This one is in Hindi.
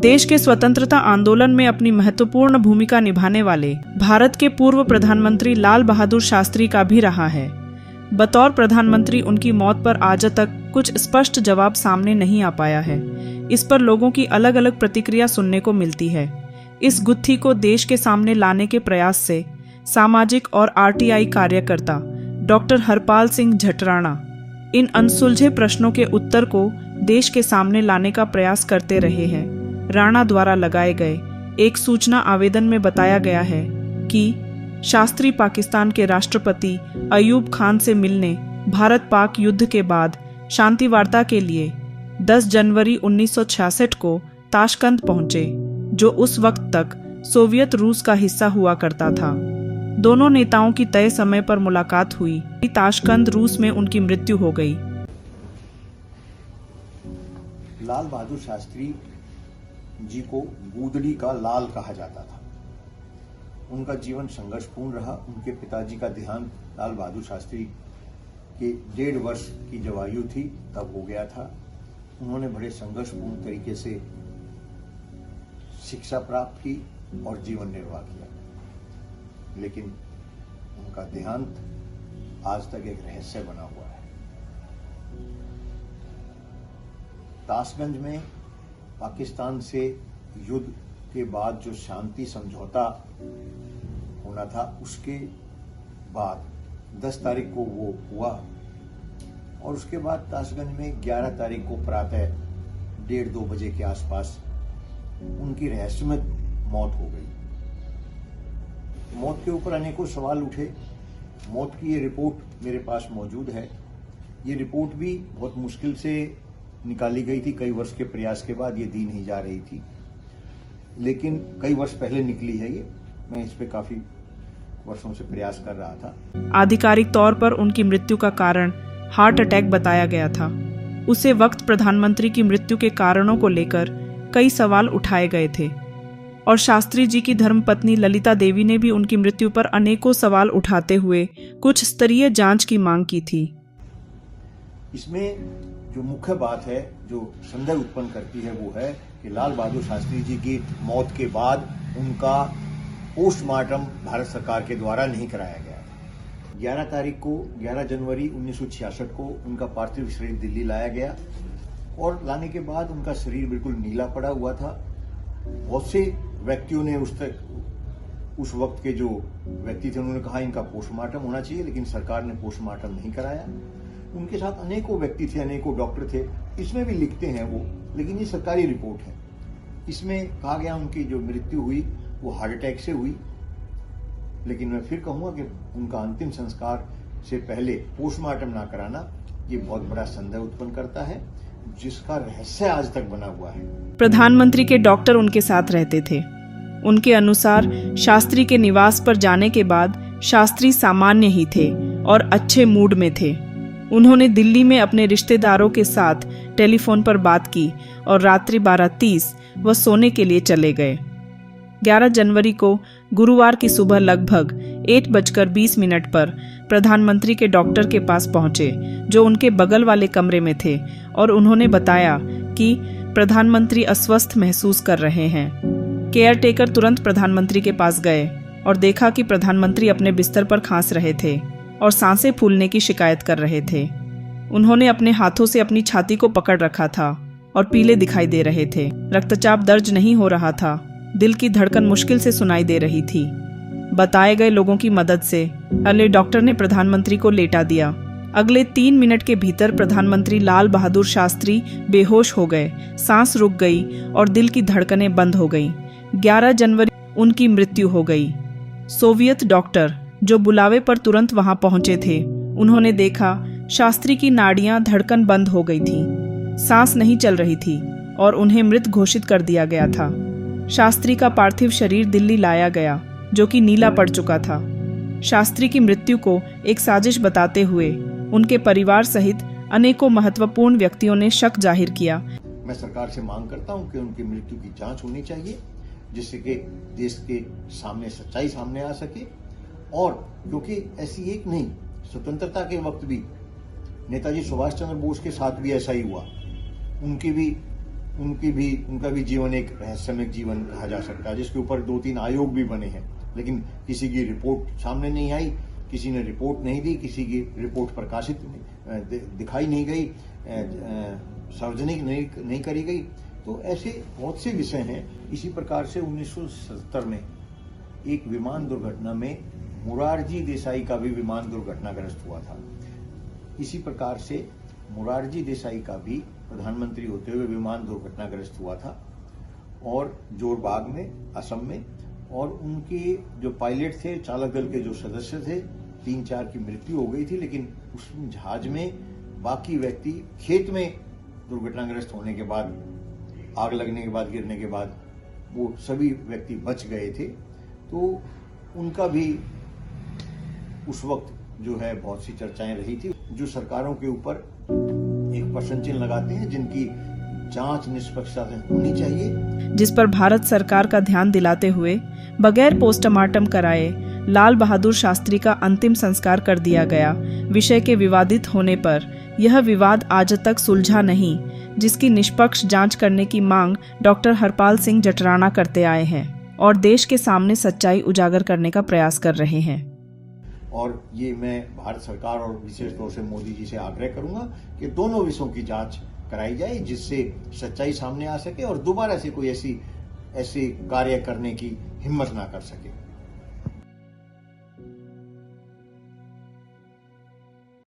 देश के स्वतंत्रता आंदोलन में अपनी महत्वपूर्ण भूमिका निभाने वाले भारत के पूर्व प्रधानमंत्री लाल बहादुर शास्त्री का भी रहा है। बतौर प्रधानमंत्री उनकी मौत पर आज तक कुछ स्पष्ट जवाब सामने नहीं आ पाया है। इस पर लोगों की अलग अलग प्रतिक्रिया सुनने को मिलती है। इस गुत्थी को देश के सामने लाने के प्रयास से सामाजिक और आरटीआई कार्यकर्ता डॉक्टर हरपाल सिंह झटराणा इन अनसुलझे प्रश्नों के उत्तर को देश के सामने लाने का प्रयास करते रहे हैं। राणा द्वारा लगाए गए एक सूचना आवेदन में बताया गया है कि शास्त्री पाकिस्तान के राष्ट्रपति अयूब खान से मिलने भारत पाक युद्ध के बाद शांति वार्ता के लिए 10 जनवरी 1966 को ताशकंद पहुंचे, जो उस वक्त तक सोवियत रूस का हिस्सा हुआ करता था। दोनों नेताओं की तय समय पर मुलाकात हुई। ताशकंद रूस में उनकी मृत्यु हो गई। लाल बहादुर शास्त्री जी को गूदड़ी का लाल कहा जाता था। उनका जीवन संघर्षपूर्ण रहा। उनके पिताजी का देहांत लाल बहादुर शास्त्री के 1.5 वर्ष की जब आयु थी तब हो गया था। उन्होंने बड़े संघर्षपूर्ण तरीके से शिक्षा प्राप्त की और जीवन निर्वाह किया, लेकिन उनका देहांत आज तक एक रहस्य बना हुआ है। ताशगंज में पाकिस्तान से युद्ध के बाद जो शांति समझौता होना था, उसके बाद 10 तारीख को वो हुआ और उसके बाद ताशगंज में 11 तारीख को प्रातः 1:30-2 बजे के आसपास उनकी रहस्यमय मौत हो गई। मौत के ऊपर अनेकों सवाल उठे। मौत की ये रिपोर्ट मेरे पास मौजूद है। ये रिपोर्ट भी बहुत मुश्किल से निकाली गई थी। कई वर्ष के प्रयास के बाद ये दी नहीं जा रही थी, लेकिन कई वर्ष पहले निकली है ये। मैं इस पे काफी वर्षों से प्रयास कर रहा था। आधिकारिक तौर पर उनकी मृत्यु का कारण हार्ट अटैक बताया गया था। उसे वक्त प्रधानमंत्री की मृत्यु के कारणों को लेकर कई सवाल उठाए गए थे और शास्त्री जी की धर्मपत्नी ललिता देवी ने भी उनकी मृत्यु पर अनेकों सवाल उठाते हुए कुछ स्तरीय जांच की मांग की थी। इसमें जो मुख्य बात है, जो संदेह उत्पन्न करती है, वो है कि लाल बहादुर शास्त्री जी की मौत के बाद उनका पोस्टमार्टम भारत सरकार के द्वारा नहीं कराया गया। 11 जनवरी 1966 को उनका पार्थिव शरीर दिल्ली लाया गया और लाने के बाद उनका शरीर बिल्कुल नीला पड़ा हुआ था। बहुत से व्यक्तियों ने उस वक्त के जो व्यक्ति थे, उन्होंने कहा इनका पोस्टमार्टम होना चाहिए, लेकिन सरकार ने पोस्टमार्टम नहीं कराया। उनके साथ अनेकों व्यक्ति थे, अनेकों डॉक्टर थे। इसमें भी लिखते हैं वो, लेकिन ये सरकारी रिपोर्ट है। इसमें कहा गया उनकी जो मृत्यु हुई वो हार्ट अटैक से हुई, लेकिन मैं फिर कहूंगा कि उनका अंतिम संस्कार से पहले पोस्टमार्टम ना कराना ये बहुत बड़ा संदेह उत्पन्न करता है, जिसका रहस्य आज तक बना हुआ है। प्रधानमंत्री के डॉक्टर उनके साथ रहते थे। उनके अनुसार शास्त्री के निवास पर जाने के बाद शास्त्री सामान्य ही थे और अच्छे मूड में थे। उन्होंने दिल्ली में अपने रिश्तेदारों के साथ टेलीफोन पर बात की और रात्रि 12:30 वह सोने के लिए चले गए। 11 जनवरी को गुरुवार की सुबह लगभग 1:20 पर प्रधानमंत्री के डॉक्टर के पास पहुंचे, जो उनके बगल वाले कमरे में थे, और उन्होंने बताया कि प्रधानमंत्री अस्वस्थ महसूस कर रहे हैं। केयरटेकर तुरंत प्रधानमंत्री के पास गए और देखा कि प्रधानमंत्री अपने बिस्तर पर खांस रहे थे और सांसें फूलने की शिकायत कर रहे थे। उन्होंने अपने हाथों से अपनी छाती को पकड़ रखा था और पीले दिखाई दे रहे थे। रक्तचाप दर्ज नहीं हो रहा था। दिल की धड़कन मुश्किल से सुनाई दे रही थी। बताए गए लोगों की मदद से अगले डॉक्टर ने प्रधानमंत्री को लेटा दिया। अगले 3 मिनट के भीतर प्रधानमंत्री लाल बहादुर शास्त्री बेहोश हो गए, सांस रुक गई और दिल की धड़कनें बंद हो गईं। 11 जनवरी उनकी मृत्यु हो गई। सोवियत डॉक्टर जो बुलावे पर तुरंत वहां पहुंचे थे, उन्होंने देखा शास्त्री की नाड़ियां धड़कन बंद हो गई थी, सांस नहीं चल रही थी और उन्हें मृत घोषित कर दिया गया था। शास्त्री का पार्थिव शरीर दिल्ली लाया गया, जो कि नीला पड़ चुका था। शास्त्री की मृत्यु को एक साजिश बताते हुए उनके परिवार सहित अनेकों महत्वपूर्ण व्यक्तियों ने शक जाहिर किया। मैं सरकार से मांग करता हूं कि उनकी मृत्यु की जांच होनी चाहिए, जिससे कि देश के सामने सच्चाई सामने आ सके। और क्योंकि ऐसी एक नहीं, स्वतंत्रता के वक्त भी नेताजी सुभाष चंद्र बोस के साथ भी ऐसा ही हुआ। उनका भी जीवन एक रहस्यमय जीवन कहा जा सकता है, जिसके ऊपर 2-3 आयोग भी बने हैं, लेकिन किसी की रिपोर्ट सामने नहीं आई, किसी ने रिपोर्ट नहीं दी, किसी की रिपोर्ट प्रकाशित दिखाई नहीं गई, सार्वजनिक नहीं करी गई। तो ऐसे बहुत से विषय हैं। इसी प्रकार से 1977 में एक विमान दुर्घटना में मोरारजी देसाई का भी विमान दुर्घटनाग्रस्त हुआ था। इसी प्रकार से मोरारजी देसाई का भी प्रधानमंत्री होते हुए विमान दुर्घटनाग्रस्त हुआ था, और जोरबाग में, असम में। और उनके जो पायलट थे, चालक दल के जो सदस्य थे, 3-4 की मृत्यु हो गई थी, लेकिन उस जहाज में बाकी व्यक्ति खेत में दुर्घटनाग्रस्त होने के बाद, आग लगने के बाद, गिरने के बाद वो सभी व्यक्ति बच गए थे। तो उनका भी उस वक्त जो है बहुत सी चर्चाएं रही थी। जो सरकारों के ऊपर एक प्रश्न चिन्ह लगाते हैं, जिनकी जांच निष्पक्षता से होनी चाहिए, जिस पर भारत सरकार का ध्यान दिलाते हुए बगैर पोस्टमार्टम कराए लाल बहादुर शास्त्री का अंतिम संस्कार कर दिया गया। विषय के विवादित होने पर यह विवाद आज तक सुलझा नहीं, जिसकी निष्पक्ष जांच करने की मांग डॉक्टर हरपाल सिंह जटराणा करते आए हैं और देश के सामने सच्चाई उजागर करने का प्रयास कर रहे हैं। और ये मैं भारत सरकार और विशेष तौर से मोदी जी से आग्रह करूंगा कि दोनों विषयों की जांच कराई जाए, जिससे सच्चाई सामने आ सके और दोबारा से कोई ऐसे कार्य करने की हिम्मत ना कर सके।